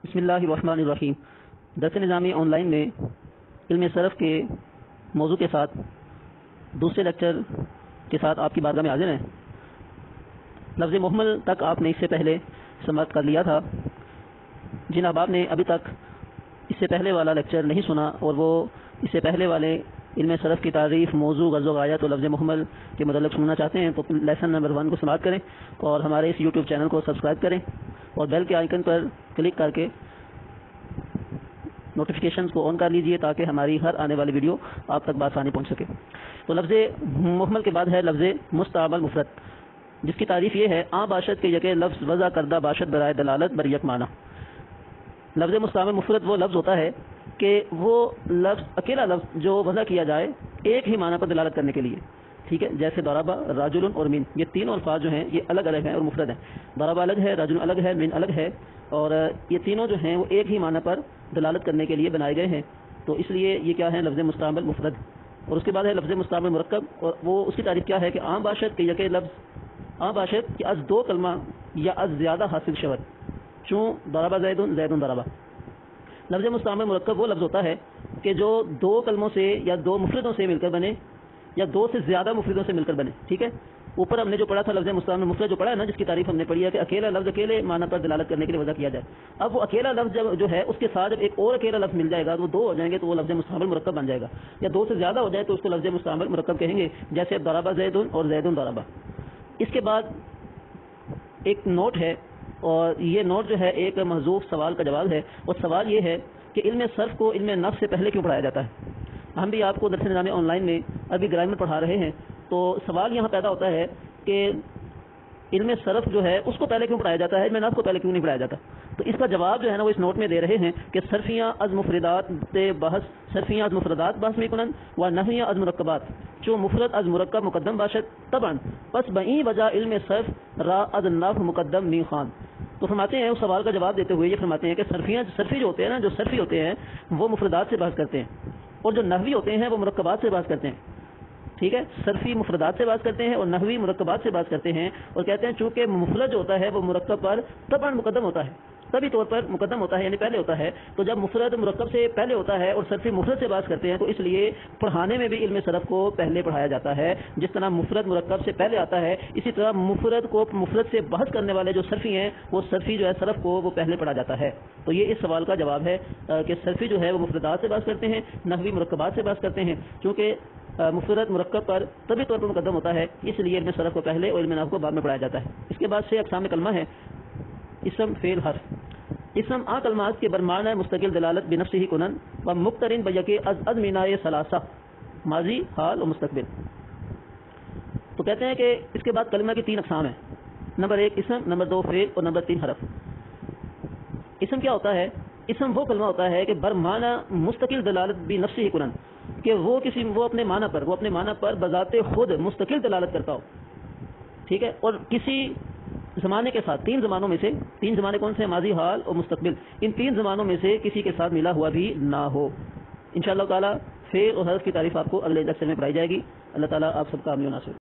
بسم اللہ الرحمن الرحیم۔ درس نظامی آن لائن میں علم صرف کے موضوع کے ساتھ دوسرے لیکچر کے ساتھ آپ کی بارگاہ میں حاضر ہیں۔ لفظ محمل تک آپ نے اس سے پہلے سماعت کر لیا تھا۔ جن احباب نے ابھی تک اس سے پہلے والا لیکچر نہیں سنا اور وہ اس سے پہلے والے علم صرف کی تعریف، موضوع، غرض و غایت اور لفظ محمل کے متعلق سننا چاہتے ہیں تو لیسن نمبر 1 کو سماعت کریں اور ہمارے اس یوٹیوب چینل کو سبسکرائب کریں اور بیل کے آئیکن پر کلک کر کے نوٹیفیکیشنز کو آن کر لیجئے تاکہ ہماری ہر آنے والی ویڈیو آپ تک بآسانی پہنچ سکے۔ تو لفظ محمل کے بعد ہے لفظ مستعمل مفرد، جس کی تعریف یہ ہے آ باشد کے یکے لفظ وضع کردہ باشد برائے دلالت بر یک معنی۔ لفظ مستعمل مفرد وہ لفظ ہوتا ہے کہ وہ لفظ اکیلا لفظ جو وضع کیا جائے ایک ہی معنی پر دلالت کرنے کے لیے، ٹھیک ہے، جیسے ضربہ، راجل اور من، یہ تینوں الفاظ جو ہیں یہ الگ الگ ہیں اور مفرد ہیں۔ ضربہ الگ ہے، راجل الگ ہے، من الگ ہے، اور یہ تینوں جو ہیں وہ ایک ہی معنی پر دلالت کرنے کے لیے بنائے گئے ہیں، تو اس لیے یہ کیا ہے لفظ مستعمل مفرد۔ اور اس کے بعد ہے لفظ مستعمل مرکب، اور وہ اس کی تعریف کیا ہے کہ عام باشد کے یکے لفظ عام باشد کہ از دو کلمہ یا از زیادہ حاصل شود، چون ضربہ زیدن زیدن ضربہ۔ لفظ مستعمل مرکب وہ لفظ ہوتا ہے کہ جو دو کلموں سے یا دو مفردوں سے مل کر بنے یا دو سے زیادہ مفردوں سے مل کر بنے، ٹھیک ہے۔ اوپر ہم نے جو پڑھا تھا لفظ مستعمل مفرد جو پڑھا ہے نا، جس کی تعریف ہم نے پڑھی ہے کہ اکیلا لفظ اکیلے معنی پر دلالت کرنے کے لیے وضع کیا جائے۔ اب وہ اکیلا لفظ جو ہے اس کے ساتھ جب ایک اور اکیلا لفظ مل جائے گا تو وہ دو ہو جائیں گے تو وہ لفظ مستعمل مرکب بن جائے گا، یا دو سے زیادہ ہو جائے تو اس کو لفظ مستعمل مرکب کہیں گے، جیسے ضربہ زیدن اور زیدن ضربہ۔ اس کے بعد ایک نوٹ ہے، اور یہ نوٹ جو ہے ایک محذوف سوال کا جواب ہے، اور سوال یہ ہے کہ علم صرف کو علم نحو سے پہلے کیوں پڑھایا جاتا ہے؟ ہم بھی آپ کو درس نظامی آن لائن میں ابھی گرامر پڑھا رہے ہیں، تو سوال یہاں پیدا ہوتا ہے کہ علم صرف جو ہے اس کو پہلے کیوں پڑھایا جاتا ہے، علم نحو کو پہلے کیوں نہیں پڑھایا جاتا؟ تو اس کا جواب جو ہے نا وہ اس نوٹ میں دے رہے ہیں کہ صرفیاں از مفردات بحث، صرفیاں از مفردات بحث میں کنن و نحویاں از مرکبات، چو مفرد از مرکب مقدم باشد طبعا پس بئی وجہ علم صرف را از نحو مقدم می خان۔ تو فرماتے ہیں اس سوال کا جواب دیتے ہوئے یہ فرماتے ہیں کہ صرفی جو ہوتے ہیں نا، جو صرفی ہوتے ہیں وہ مفردات سے بحث کرتے ہیں، اور جو نحوی ہوتے ہیں وہ مرکبات سے بحث کرتے ہیں، ٹھیک ہے۔ صرفی مفردات سے بات کرتے ہیں اور نحوی مرکبات سے بات کرتے ہیں، اور کہتے ہیں چونکہ مفرد جو ہوتا ہے وہ مرکب پر طبعا مقدم ہوتا ہے، طبی طور پر مقدم ہوتا ہے، یعنی پہلے ہوتا ہے، تو جب مفرد مرکب سے پہلے ہوتا ہے اور صرفی مفرد سے بات کرتے ہیں تو اس لیے پڑھانے میں بھی علم صرف کو پہلے پڑھایا جاتا ہے۔ جس طرح مفرد مرکب سے پہلے آتا ہے، اسی طرح مفرد کو مفرد سے بحث کرنے والے جو صرفی ہیں وہ صرفی جو ہے صرف کو وہ پہلے پڑھا جاتا ہے۔ تو یہ اس سوال کا جواب ہے کہ صرفی جو ہے وہ مفردات سے بات کرتے ہیں، نحوی مرکبات سے بات کرتے ہیں، چونکہ مفرد مرکب پر طبی طور پر مقدم ہوتا ہے، اس لیے علم صرف کو پہلے اور علم نحو کو بعد میں پڑھایا جاتا ہے۔ اس کے بعد سے اقسام کلمہ ہے، اسم، فعل، حرف۔ اسم آ کلمات کے برمانہ مستقل دلالت بنفسہ ہی کنن و مقترن بیکے از ازمینۂ ثلاثہ، ماضی، حال اور مستقبل۔ تو کہتے ہیں کہ اس کے بعد کلمہ کی 3 اقسام ہیں، نمبر 1 اسم، نمبر 2 فعل اور نمبر 3 حرف۔ اسم کیا ہوتا ہے؟ اسم وہ کلمہ ہوتا ہے کہ برمانہ مستقل دلالت بنفسہ ہی کنن، کہ وہ اپنے معنی پر بذات خود مستقل دلالت کرتا ہو، ٹھیک ہے، اور کسی زمانے کے ساتھ 3 زمانوں میں سے، 3 زمانے کون سے ہیں؟ ماضی، حال اور مستقبل، ان 3 زمانوں میں سے کسی کے ساتھ ملا ہوا بھی نہ ہو۔ انشاءاللہ تعالی فعل اور حرف کی تعریف آپ کو اگلے لیکچر میں پڑھائی جائے گی۔ اللہ تعالیٰ آپ سب کا عمل و ناصر